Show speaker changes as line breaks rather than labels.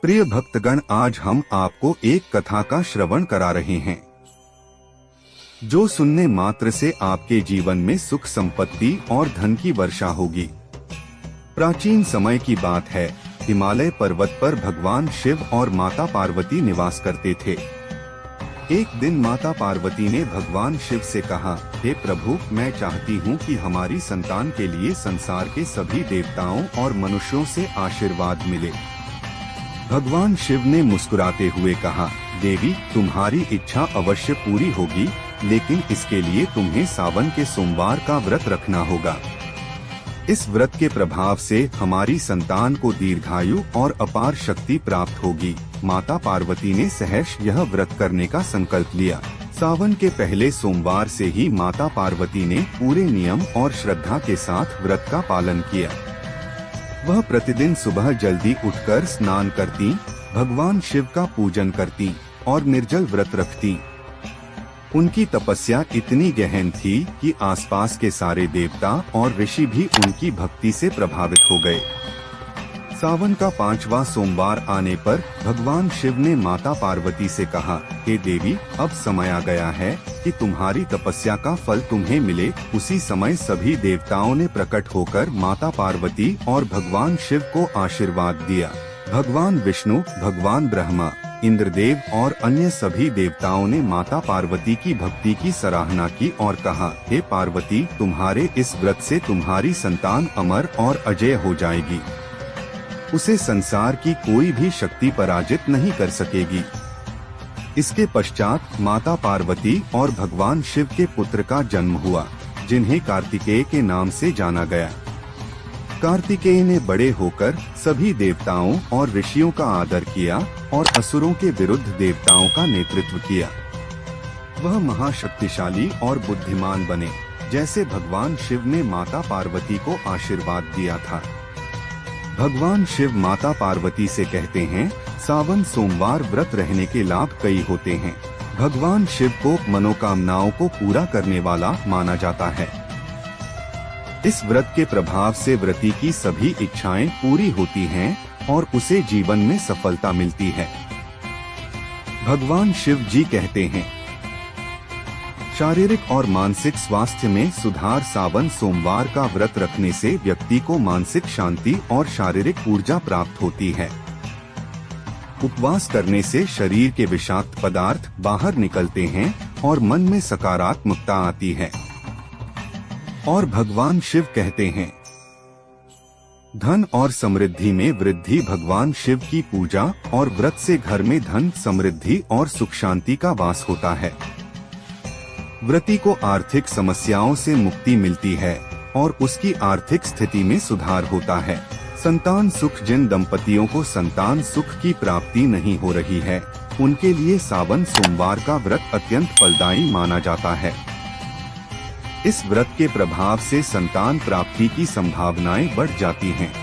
प्रिय भक्तगण, आज हम आपको एक कथा का श्रवण करा रहे हैं जो सुनने मात्र से आपके जीवन में सुख संपत्ति और धन की वर्षा होगी। प्राचीन समय की बात है। हिमालय पर्वत पर भगवान शिव और माता पार्वती निवास करते थे। एक दिन माता पार्वती ने भगवान शिव से कहा, हे प्रभु, मैं चाहती हूँ कि हमारी संतान के लिए संसार के सभी देवताओं और मनुष्यों से आशीर्वाद मिले। भगवान शिव ने मुस्कुराते हुए कहा, देवी, तुम्हारी इच्छा अवश्य पूरी होगी, लेकिन इसके लिए तुम्हें सावन के सोमवार का व्रत रखना होगा। इस व्रत के प्रभाव से हमारी संतान को दीर्घायु और अपार शक्ति प्राप्त होगी। माता पार्वती ने सहर्ष यह व्रत करने का संकल्प लिया। सावन के पहले सोमवार से ही माता पार्वती ने पूरे नियम और श्रद्धा के साथ व्रत का पालन किया। वह प्रतिदिन सुबह जल्दी उठकर स्नान करती, भगवान शिव का पूजन करती और निर्जल व्रत रखती। उनकी तपस्या इतनी गहन थी कि आसपास के सारे देवता और ऋषि भी उनकी भक्ति से प्रभावित हो गए। सावन का 5वां सोमवार आने पर भगवान शिव ने माता पार्वती से कहा, हे देवी, अब समय आ गया है कि तुम्हारी तपस्या का फल तुम्हें मिले। उसी समय सभी देवताओं ने प्रकट होकर माता पार्वती और भगवान शिव को आशीर्वाद दिया। भगवान विष्णु, भगवान ब्रह्मा, इंद्रदेव और अन्य सभी देवताओं ने माता पार्वती की भक्ति की सराहना की और कहा, हे पार्वती, तुम्हारे इस व्रत से तुम्हारी संतान अमर और अजय हो जाएगी। उसे संसार की कोई भी शक्ति पराजित नहीं कर सकेगी। इसके पश्चात माता पार्वती और भगवान शिव के पुत्र का जन्म हुआ, जिन्हें कार्तिकेय के नाम से जाना गया। कार्तिकेय ने बड़े होकर सभी देवताओं और ऋषियों का आदर किया और असुरों के विरुद्ध देवताओं का नेतृत्व किया। वह महाशक्तिशाली और बुद्धिमान बने, जैसे भगवान शिव ने माता पार्वती को आशीर्वाद दिया था। भगवान शिव माता पार्वती से कहते हैं, सावन सोमवार व्रत रहने के लाभ कई होते हैं। भगवान शिव को मनोकामनाओं को पूरा करने वाला माना जाता है। इस व्रत के प्रभाव से व्रती की सभी इच्छाएं पूरी होती हैं और उसे जीवन में सफलता मिलती है। भगवान शिव जी कहते हैं, शारीरिक और मानसिक स्वास्थ्य में सुधार। सावन सोमवार का व्रत रखने से व्यक्ति को मानसिक शांति और शारीरिक ऊर्जा प्राप्त होती है। उपवास करने से शरीर के विषाक्त पदार्थ बाहर निकलते हैं और मन में सकारात्मकता आती है। और भगवान शिव कहते हैं, धन और समृद्धि में वृद्धि। भगवान शिव की पूजा और व्रत से घर में धन, समृद्धि और सुख शांति का वास होता है। व्रती को आर्थिक समस्याओं से मुक्ति मिलती है और उसकी आर्थिक स्थिति में सुधार होता है। संतान सुख। जिन दंपतियों को संतान सुख की प्राप्ति नहीं हो रही है, उनके लिए सावन सोमवार का व्रत अत्यंत फलदायी माना जाता है। इस व्रत के प्रभाव से संतान प्राप्ति की संभावनाएं बढ़ जाती हैं।